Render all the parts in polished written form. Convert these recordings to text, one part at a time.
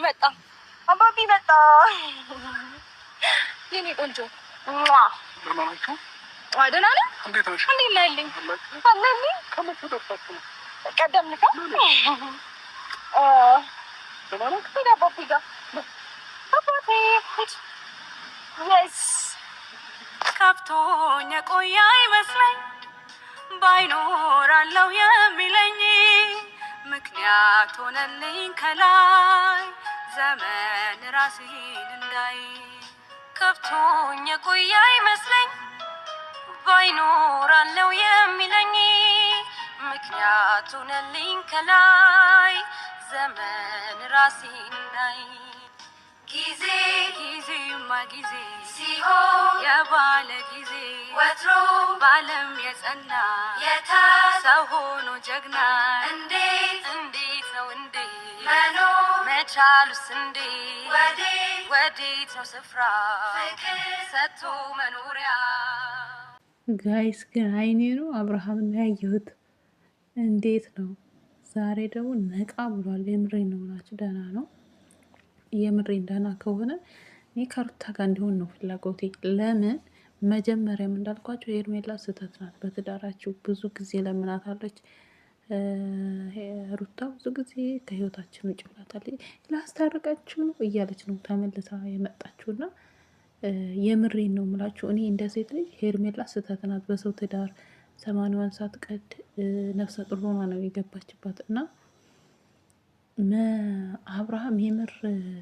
መጣ አባቢ መጣ የኔ ቆንጆ ደህና ነህ? እንዴት ነሽ? እንዴት ነህልኝ? አለልኝ ከመቼ ደርሳችሁ? ቀደም ልካ ደህና ነህ? ሄዳ አባቢ ጋር አባቴ yes ከብቶኝ የቆየ አይመስለኝ ባይኖራለው የሚለኝ ምክንያት ሆነልኝ ከላይ ዘመን ራሴን እንዳይ ከብቶኝ የቆየ አይመስለኝ ባይኖራለው የሚለኝ ምክንያት ሆነልኝ ከላይ ዘመን ራሴን እንዳይ ጊዜ ጊዜማ ጊዜ ሲሆን የባለ ጊዜ ወትሮ ባለም የጸና ሰው ሆኖ ጀግና እንዴት ነው እንዴት መኖር መቻሉስ እንዴት ወዴት ነው ስፍራ ፍቅር ሰጥቶ መኖሪያ። ጋይስ ግን አይኔ ነው አብርሃምን ያየሁት። እንዴት ነው ዛሬ ደግሞ ነቃ ብሏል። የምሬን ነው ብላችሁ ደህና ነው። የምሬን ደህና ከሆነ እኔ ከሩታ ጋር እንዲሆን ነው ፍላጎቴ። ለምን መጀመሪያም እንዳልኳቸው የሄርሜላ ስህተት ናት። በትዳራችሁ ብዙ ጊዜ ለምናታለች ሩታ ብዙ ጊዜ ከህይወታችን ውጭ ብላታለች። ላስታርቃችሁ ነው እያለች ነው ተመልሳ የመጣችሁና የምሬን ነው የምላችሁ። እኔ እንደ ሴት ልጅ ሄርሜላ ስህተት ናት። በሰው ትዳር 80 ሰዓት ቀድ ነፍሰ ጡር ሆና ነው የገባችባት እና አብርሃም የምር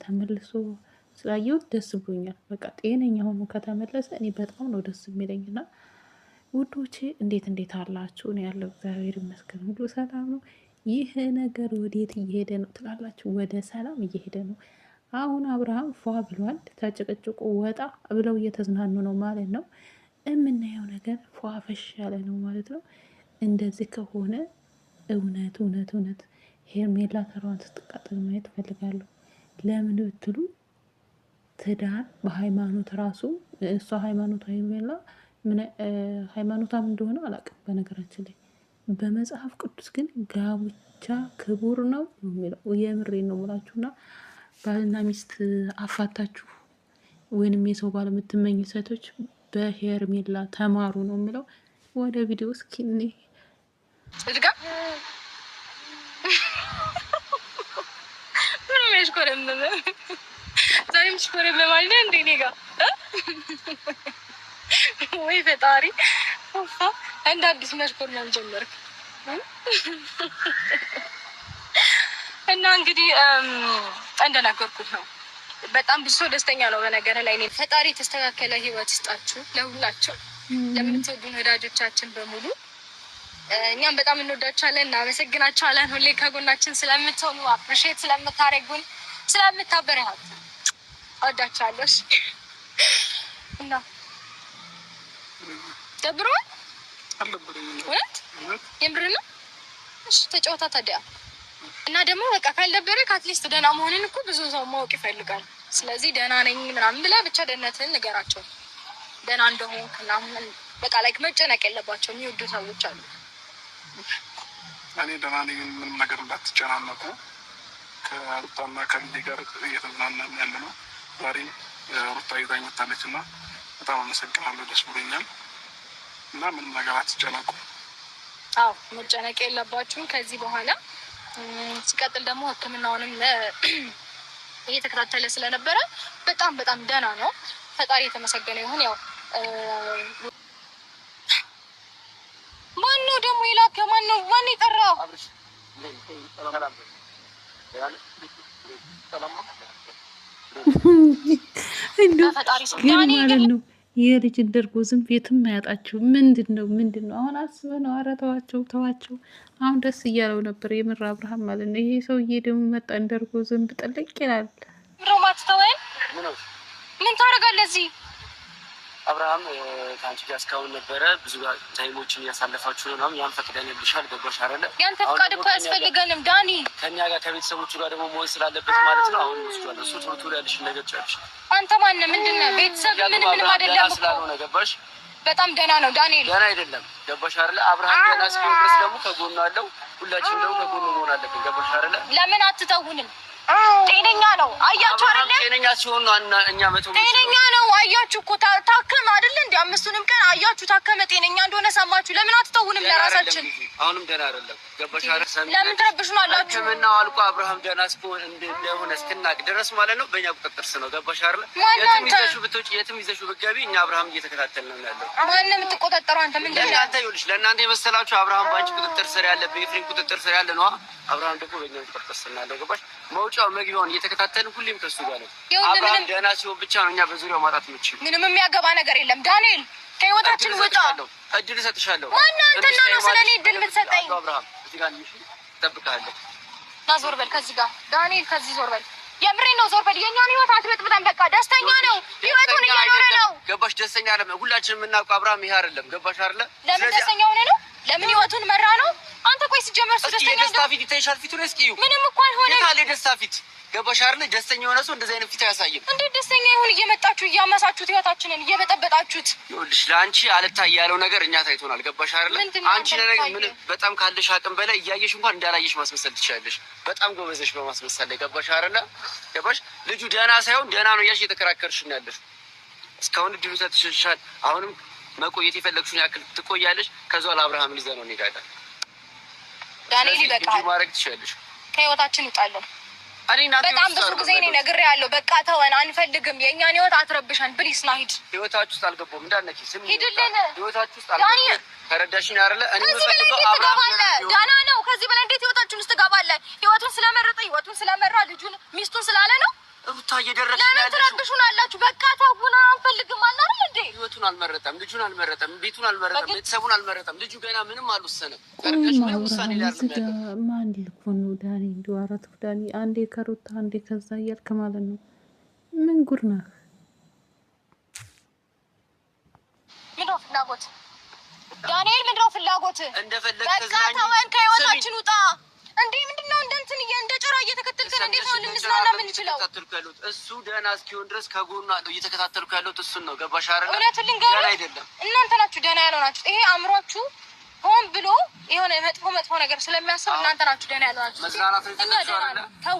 ተመልሶ ስላየሁት ደስ ብሎኛል። በቃ ጤነኛ ሆኖ ከተመለሰ እኔ በጣም ነው ደስ የሚለኝና ውዶቼ እንዴት አላችሁ? እኔ ያለው እግዚአብሔር ይመስገን ሁሉ ሰላም ነው። ይህ ነገር ወዴት እየሄደ ነው ትላላችሁ? ወደ ሰላም እየሄደ ነው። አሁን አብርሃም ፏ ብሏል። ተጨቀጭቆ ወጣ ብለው እየተዝናኑ ነው ማለት ነው። የምናየው ነገር ፏ ፈሽ ያለ ነው ማለት ነው። እንደዚህ ከሆነ እውነት ሄርሜላ ተራዋን ስትቃጠል ማየት እፈልጋለሁ። ለምን ብትሉ ትዳር በሃይማኖት ራሱ እሷ ሃይማኖት ሄርሜላ ሃይማኖታም እንደሆነ አላውቅም። በነገራችን ላይ በመጽሐፍ ቅዱስ ግን ጋብቻ ክቡር ነው የሚለው የምሬን ነው የምላችሁና ባልና ሚስት አፋታችሁ ወይንም የሰው ባል የምትመኙ ሴቶች በሄርሜላ ተማሩ ነው የሚለው። ወደ ቪዲዮ እስኪ ዛሬም ሽኮረም ማለት እንዴ ኔጋ ወይ ፈጣሪ እንደ አዲስ መሽኮር ነው ጀመርክ እና እንግዲህ እንደነገርኩት ነው። በጣም ብዙ ሰው ደስተኛ ነው። በነገር ላይ እኔ ፈጣሪ የተስተካከለ ህይወት ይስጣችሁ ለሁላችሁ፣ ለምትወዱን ወዳጆቻችን በሙሉ እኛም በጣም እንወዳችኋለን፣ እናመሰግናችኋለን። ሁሌ ከጎናችን ስለምትሆኑ አፕሪሼት ስለምታደርጉን ስለምታበረታቱ እወዳችኋለሁ። እና ደብሮ እውነት የምር ነው። እሺ ተጫወታ ታዲያ። እና ደግሞ በቃ ካልደበረ ከአትሊስት ደህና መሆንን እኮ ብዙ ሰው ማወቅ ይፈልጋል። ስለዚህ ደህና ነኝ ምናምን ብላ ብቻ ደህንነትን ንገራቸው። ደህና እንደሆንክ ምናምን በቃ ላይክ መጨነቅ የለባቸው የሚወዱ ሰዎች አሉ። እኔ ደህና ነኝ፣ ምንም ነገር እንዳትጨናነቁ። ከሩታና ከልጄ ጋር እየተዝናናን ያለ ነው። ዛሬ ሩታ ይዛኝ መታለች እና በጣም አመሰግናለሁ፣ ደስ ብሎኛል። እና ምንም ነገር አትጨነቁ። አዎ መጨነቅ የለባችሁም ከዚህ በኋላ። ሲቀጥል ደግሞ ሕክምናውንም እየተከታተለ ስለነበረ በጣም ደህና ነው። ፈጣሪ የተመሰገነ ይሁን። ያው ማነው ደግሞ የላከ? ማነው የጠራው? ግን ማለት ነው የልጅ እንደርጎ ዝም ቤትም አያጣችሁ። ምንድን ነው አሁን አስበ ነው። ኧረ ተዋቸው። አሁን ደስ እያለው ነበር የምር አብርሃም ማለት ነው። ይሄ ሰውዬ ደግሞ መጣ እንደርጎ ዝንብ ጥልቅ ይላል። ሮማት ተወይ ምን ታደርጋለህ እዚህ? አብርሃም ከአንቺ ጋር እስካሁን ነበረ ብዙ ታይሞችን እያሳለፋችሁ ነው። ያን ፈቅደንልሻል። ገባሽ አይደለ? ያንተ ፍቃድ እኮ አያስፈልገንም ዳኒ። ከኛ ጋር ከቤተሰቦቹ ጋር ደግሞ መሆን ስላለበት ማለት ነው። አሁን ወስዷል። እሱ ቶሎ ያለሽን ነገር ጨርሽ። አንተ ማነህ? ምንድነው? ቤተሰብ ምንም አይደለም እኮ ስላልሆነ ገባሽ? በጣም ደህና ነው ዳንኤል። ደህና አይደለም ገባሽ አይደለ? አብርሃም ደህና እስኪሆን ድረስ ደግሞ ከጎኑ አለው። ሁላችንም ደግሞ ከጎኑ መሆን አለብን። ገባሽ አይደለ? ለምን አትተውንም? ጤነኛ ነው። አያችሁ አይደል? ጤነኛ ሲሆን ነው እኛ መቶ ጤነኛ ነው። አያችሁ እኮ ታከመ አይደል? እንዴ 5ቱንም ቀን አያችሁ ታከመ፣ ጤነኛ እንደሆነ ሰማችሁ። ለምን አትተውንም ለራሳችን? አሁንም ደህና አይደለም። ገባሽ አይደል? ለምን ትረብሹን አላችሁ? ሕክምናው አልቆ አብርሃም ደህና እንደሆነ እስክናቅ ድረስ ማለት ነው በእኛ ቁጥጥር ስር ነው። ገባሽ አይደል? የትም ይዘሽው ብትገቢ እኛ አብርሃም እየተከታተልን ነው ያለው። ማን ነው የምትቆጣጠረው? አንተ ምንድን ነው? እናንተ ይኸውልሽ፣ ለእናንተ የመሰላችሁ አብርሃም ባንቺ ቁጥጥር ስር ያለ በኤፍሬም ቁጥጥር ስር ያለ ነው። አብርሃም ደግሞ በእኛ ቁጥጥር ስር ነው ያለው። ገባሽ? መውጫው መግቢያውን እየተከታተልን ሁሌም ከሱ ጋር ነው። አብርሃም ደህና ሲሆን ብቻ ነው እኛ በዙሪያው ማጣት የምችለው። ምንም የሚያገባ ነገር የለም። ዳንኤል ከህይወታችን ውጣ። እድል እሰጥሻለሁ። ማን አንተና ነው ስለኔ እድል የምትሰጠኝ? አብርሃም እዚህ ጋር ልሽ እጠብቅሃለሁ። ና ዞር በል ከዚህ ጋር ዳንኤል፣ ከዚህ ዞር በል። የምሬን ነው፣ ዞር በል። የኛን ህይወት አትበጥብጠን። በቃ ደስተኛ ነው፣ ህይወቱን እየኖረ ነው። ገባሽ? ደስተኛ አይደለም። ሁላችንም የምናውቀው አብርሃም ይሄ አይደለም። ገባሽ አይደለ? ለምን ደስተኛ ሆነ ነው? ለምን ህይወቱን መራ ነው? አንተ ቆይ ሲጀመር ደስተኛ ነው። ደስታ ፊት ይተሻል። ፊቱን እስኪዩ። ምንም እኮ አልሆነ። የታለ ደስታ ፊት? ገባሽ አይደለ? ደስተኛ የሆነ ሰው እንደዚህ አይነት ፊት አያሳይም። እንዴት ደስተኛ ይሁን? እየመጣችሁ እያመሳችሁት ህይወታችንን እየበጠበጣችሁት። ይኸውልሽ ለአንቺ አልታይ ያለው ነገር እኛ ታይቶናል። ገባሽ አይደለ? አንቺ ነገር ምን በጣም ካለሽ አቅም በላይ እያየሽ እንኳን እንዳላየሽ ማስመሰል ትችላለሽ። በጣም ጎበዘሽ በማስመሰል ላይ። ገባሽ አይደለ? ገባሽ? ልጁ ደህና ሳይሆን ደህና ነው እያልሽ እየተከራከርሽ ነው ያለሽ። እስካሁን እድሉ ሰጥሽሻል። አሁንም መቆየት የፈለግሽውን ያክል ትቆያለሽ። ከዛ ለአብርሃም ይዘህ ነው እንሄዳለን። ዳንኤል ይበቃል። ማድረግ ትችላለሽ። ከህይወታችን ይጣለን። በጣም ብዙ ጊዜ እኔ ነግሬሃለሁ። በቃ ተወን፣ አንፈልግም። የእኛን ህይወት አትረብሻን ፕሊስ። ና ሂድ። ህይወታችሁ ውስጥ አልገባሁም እንዳትነኪ። ስሚ፣ ሂድልን። ህይወታችሁ ውስጥ አልገባሁም። ተረዳሽኝ አይደለ? እኔ የምፈልገው አብርሃም ዳና ነው። ከዚህ በላይ እንዴት ህይወታችን ውስጥ ትገባለህ? ህይወቱን ስለመረጠ ህይወቱን ስለመራ ልጁን ሚስቱን ስላለ ነው። ሩታ እየደረስሽ ነው ያለሽው። ለምን ትረብሹን አላችሁ? በቃ ተውና፣ አንፈልግም አለ አይደል እንዴ? ህይወቱን አልመረጠም፣ ልጁን አልመረጠም፣ ቤቱን አልመረጠም፣ ቤተሰቡን አልመረጠም። ልጁ ገና ምንም አልወሰነም። ተረዳሽ? ምንም ውሳኔ ላይ አይደለም። ማን ልኩ ነው ዳኒ? እንደው አራት ዳኒ አንዴ ከሩታ አንዴ ከዛ እያልክ ማለት ነው። ምን ጉድ ነህ? ምንድን ነው ፍላጎት? ዳንኤል ምንድን ነው ፍላጎት? እንደፈለግ በቃ ተወን፣ ከህይወታችን ውጣ። እንዴ ምንድነው እንደንትን እንደ ጮራ እየተከተልከን እንዴት ነው ልንዝናና የምንችለው? እሱ ደህና እስኪሆን ድረስ ከጎኑ አለው እየተከታተልኩ ያለሁት እሱን ነው። ገባሽ አይደል? እውነቱን ልንገርህ አይደለም እናንተ ናችሁ ደህና ያልሆናችሁ። ይሄ አእምሯችሁ ሆን ብሎ የሆነ መጥፎ ነገር ስለሚያስብ እናንተ ናችሁ ደህና ያልሆናችሁ። መዝናናት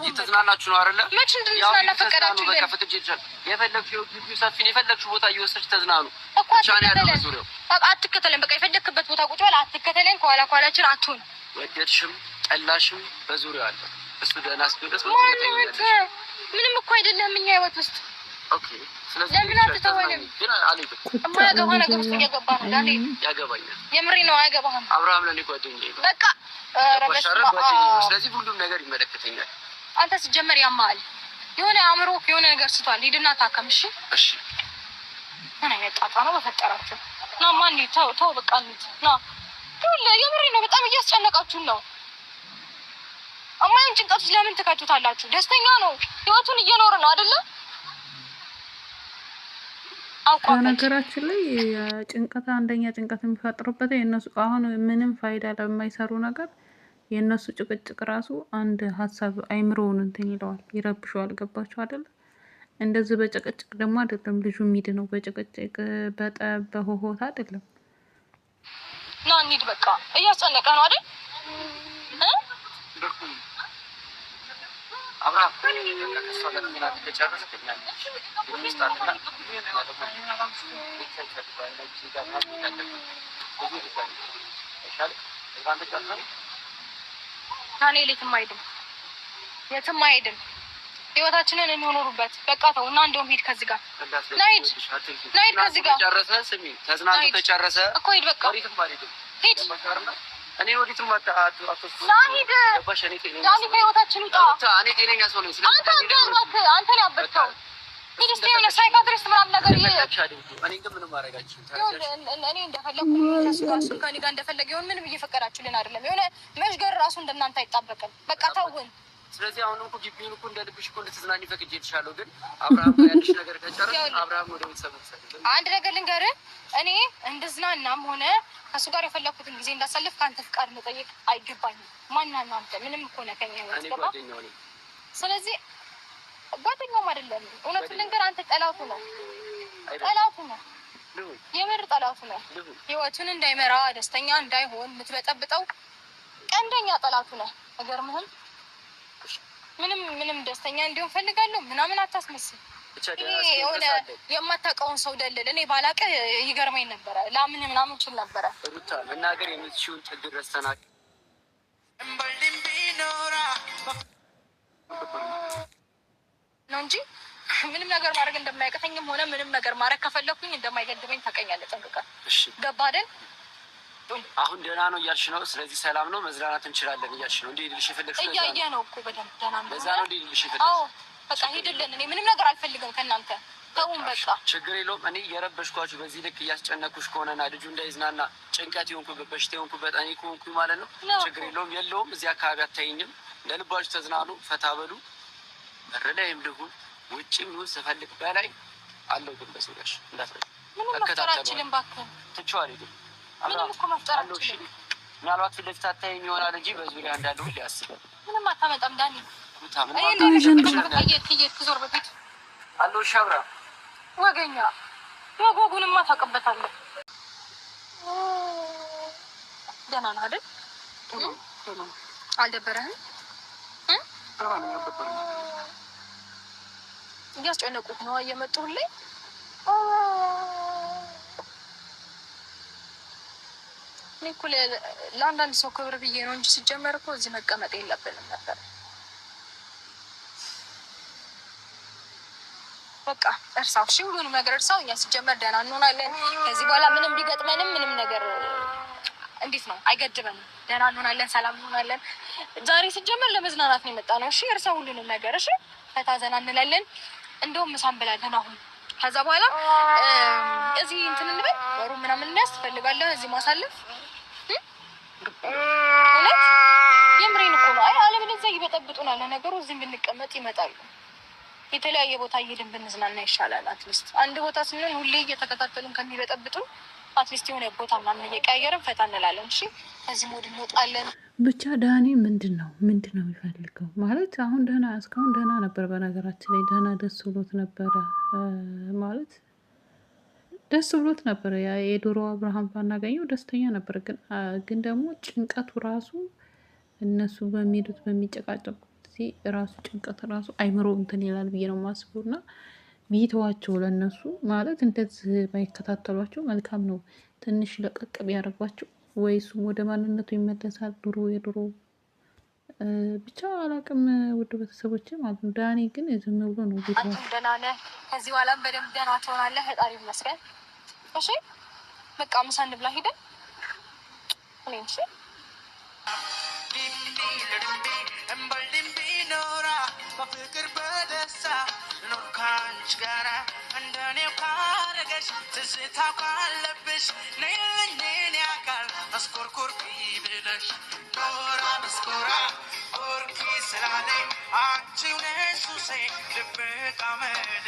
እየተዝናናችሁ ነው አይደል? መች እንድንዝናና ፈቀዳችሁልን? በቃ ፍትጅልሻል። የፈለግሽው ግቢ ሰፊ ነው። የፈለግሽው ቦታ እየወሰድሽ ተዝናኑ። አትከተለን። በቃ የፈለግክበት ቦታ ቁጭ በል። አትከተለን። ከኋላችን አትሁን። ወደድሽም ጠላሽም በዙሪያው አለ። እሱ ደህና እስኪሆን ድረስ ምንም እኮ አይደለም እኛ ህይወት ውስጥ። ኦኬ ስለዚህ ለምን አትተወንም? ግን አልሄድም። የማያገባ ነገር ውስጥ እየገባ ነው ዳንኤል። ያገባኛል። የምሬ ነው። አያገባህም። አብርሃም ለኔ ጓደኛዬ ነው። በቃ ስለዚህ ሁሉም ነገር ይመለከተኛል። አንተ ሲጀመር ያማል የሆነ አእምሮ የሆነ ነገር ስቷል። ሂድና ታከም። እሺ እሺ። ምን አይነት ጣጣ ነው በፈጠራችሁ? ና ማን ተው በቃ እንሂድ። ና የምሬ ነው። በጣም እያስጨነቃችሁን ነው። አማይን ጭንቀት ውስጥ ለምን ትከቱታላችሁ? ደስተኛ ነው፣ ህይወቱን እየኖረ ነው አይደለ? በነገራችን ላይ ጭንቀት አንደኛ ጭንቀት የሚፈጥሩበት የነሱ አሁን ምንም ፋይዳ ለማይሰሩ ነገር የነሱ ጭቅጭቅ ራሱ አንድ ሀሳብ አይምሮውን እንትን ይለዋል፣ ይረብሸዋል። ገባችሁ አይደለ? እንደዚህ በጭቅጭቅ ደግሞ አይደለም ልጁ ሚድ ነው። በጭቅጭቅ በጠብ በሆሆት አይደለም። ና እንሂድ በቃ እያስጨነቀ ነው አይደል? አብርሃም ዳንኤል የትም አይሄድም፣ የትም አይሄድም። ህይወታችንን እንኖሩበት። በቃ ተው እና እንደውም ሂድ ከዚህ ጋር ናይድ ከዚህ ጋር ጨረሰ። ስሚ ተዝናንቶ ተጨረሰ እኮ ሂድ በቃ ሂድ። እኔ ወዲትም አትወስድ ና ሂድ። ዳኒ ከህይወታችን ውጣ። እኔ ጤነኛ ሰው ነኝ። አንተ ነው ያበድከው። ሂድ እስኪ የሆነ ሳይካትሪስት ምናምን ነገር እኔ ግን ምንም አደረጋችሁ። እኔ እንደፈለኩ ከሱ ጋር እሱ ከእኔ ጋር እንደፈለገ ይሁን። ምንም እየፈቀዳችሁልን አይደለም። የሆነ መሽገር ራሱ እንደናንተ አይጣበቅም። በቃ ተውን። ስለዚህ አሁን እኮ ግቢውን እኮ እንደ ልብሽ እኮ እንድትዝናኝ ፈቅጄልሻለሁ። ግን አብርሃም ያለሽ ነገር ከጨረስሽ አብርሃም ወደ ቤተሰብ ሰደደ። አንድ ነገር ልንገርህ፣ እኔ እንድዝናናም ሆነ ከሱ ጋር የፈለኩትን ጊዜ እንዳሳልፍ ከአንተ ፍቃድ መጠየቅ አይገባኝም። ማናን አንተ ምንም እኮ ነህ ከኛ ህይወት ገባ። ስለዚህ ጓደኛውም አይደለም። እውነቱን ልንገርህ፣ አንተ ጠላቱ ነው፣ ጠላቱ ነው፣ የምር ጠላቱ ነው። ህይወቱን እንዳይመራ ደስተኛ እንዳይሆን የምትበጠብጠው ቀንደኛ ጠላቱ ነው። አይገርምህም? ምንም ደስተኛ እንዲሆን ፈልጋለሁ ምናምን አታስመስል። የሆነ የማታውቀውን ሰው ደልል እኔ ባላቀ ይገርመኝ ነበረ። ላምን ምናምን ችል ነበረ። ሩታ መናገር የምትችይውን ጥግ ድረስ ተናገር ነው እንጂ ምንም ነገር ማድረግ እንደማይቀተኝም ሆነ ምንም ነገር ማድረግ ከፈለኩኝ እንደማይገድበኝ ታውቀኛለህ ጠንቅቀህ። ገባህ አይደል? አሁን ደህና ነው እያልሽ ነው። ስለዚህ ሰላም ነው መዝናናት እንችላለን እያልሽ ነው። እንዴ ልሽ ይፈልግሽ ነው። እያየህ ነው እኮ በደንብ ደህና ነው። ለዛ ነው እንዴ ልሽ ይፈልግሽ። አዎ በቃ ሄድልን። እኔ ምንም ነገር አልፈልግም ከእናንተ ተውን በቃ። ችግር የለውም። እኔ የረበሽኳችሁ በዚህ ልክ እያስጨነኩሽ ከሆነና ልጁ እንዳይዝናና ጭንቀት ይሆንኩበት በሽታ ይሆንኩበት እኔ ከሆንኩኝ ማለት ነው። ችግር የለውም። እዚህ አካባቢ አታይኝም። ለልባችሁ ተዝናኑ፣ ፈታ በሉ። በር ላይም ልሁን ውጭም ይሁን ስፈልግ በላይ አለው። ግን በሰጋሽ እንዳትረጂ ምንም መፍጠር አልችልም እባክህ። ትችዋለሽ። ምንም እኮ መፍጠር አልችልም። ምናልባት ፊት ለፊት አታይኝ ይሆናል እንጂ በዙሪያ እንዳለው ሁሉ ያስባል። ምንም አታመጣም ዳኒ። ዞር በፊት አለው ሻብራ ወገኛ ወጉንማ ታውቅበታለህ። ደህና ነህ አይደል? አልደበረህም? እያስጨነቁት ነው እየመጡልኝ። እኔ እኮ ለአንዳንድ ሰው ክብር ብዬ ነው እንጂ ሲጀመር እኮ እዚህ መቀመጥ የለብንም ነበር። በቃ እርሳው፣ እሺ ሁሉንም ነገር እርሳው። እኛ ሲጀመር ደህና እንሆናለን። ከዚህ በኋላ ምንም ቢገጥመንም ምንም ነገር እንዴት ነው አይገድበንም። ደህና እንሆናለን፣ ሰላም እንሆናለን። ዛሬ ሲጀመር ለመዝናናት ነው የመጣ ነው። እሺ እርሳው ሁሉንም ነገር። እሺ ፈታ ዘና እንላለን። እንደውም ምሳ እንበላለን አሁን። ከዛ በኋላ እዚህ እንትን እንበል ወሩ ምናምን እናያዝ ትፈልጋለህ እዚህ ማሳለፍ? እውነት የምሬን እኮ ነው። አይ አለበለዚያ ይበጠብጡናል። ነገሩ እዚህም ብንቀመጥ ይመጣሉ። የተለያየ ቦታ እየሄድን ብንዝናና ይሻላል። አትሊስት አንድ ቦታ ስንሆን ሁሌ እየተከታተሉን ከሚበጠብጡን አትሊስት የሆነ ቦታ ምናምን እየቀያየርን ፈታ እንላለን። እሺ ከዚህ ሞድ እንወጣለን። ብቻ ዳኒ ምንድን ነው የሚፈልገው ማለት አሁን ደህና እስካሁን ደህና ነበር። በነገራችን ላይ ደህና ደስ ብሎት ነበረ ማለት ደስ ብሎት ነበረ። የድሮ አብርሃም ባናገኘው ደስተኛ ነበር። ግን ደግሞ ጭንቀቱ ራሱ እነሱ በሚሄዱት በሚጨቃጨቁት ራሱ ጭንቀት ራሱ አይምሮ እንትን ይላል ብዬ ነው የማስበው። እና ቢተዋቸው ለእነሱ ማለት እንደዚህ ባይከታተሏቸው መልካም ነው። ትንሽ ለቀቅ ቢያደርጓቸው ወይ እሱም ወደ ማንነቱ ይመለሳል። የድሮ ብቻ አላቅም። ውድ ቤተሰቦች ማለት ነው። ዳኒ ግን ዝም ብሎ ነው ቤት አንተም ደህና ነህ። ከዚህ በኋላም በደንብ ደህና ትሆናለህ። ፈጣሪ ይመስገን። እሺ በቃ ምሳ እንብላ ሄደን እሺ በፍቅር በደስታ ኖር ካንቺ ጋራ እንደኔው ካረገሽ ትዝታ ካለብሽ ነይልኝ የኔ አካል መስኮርኮር ብለሽ ኖራ መስኮራ ኦርኪ ስላለኝ አንቺው ነሽ ሱሴ ድብቅ አመሌ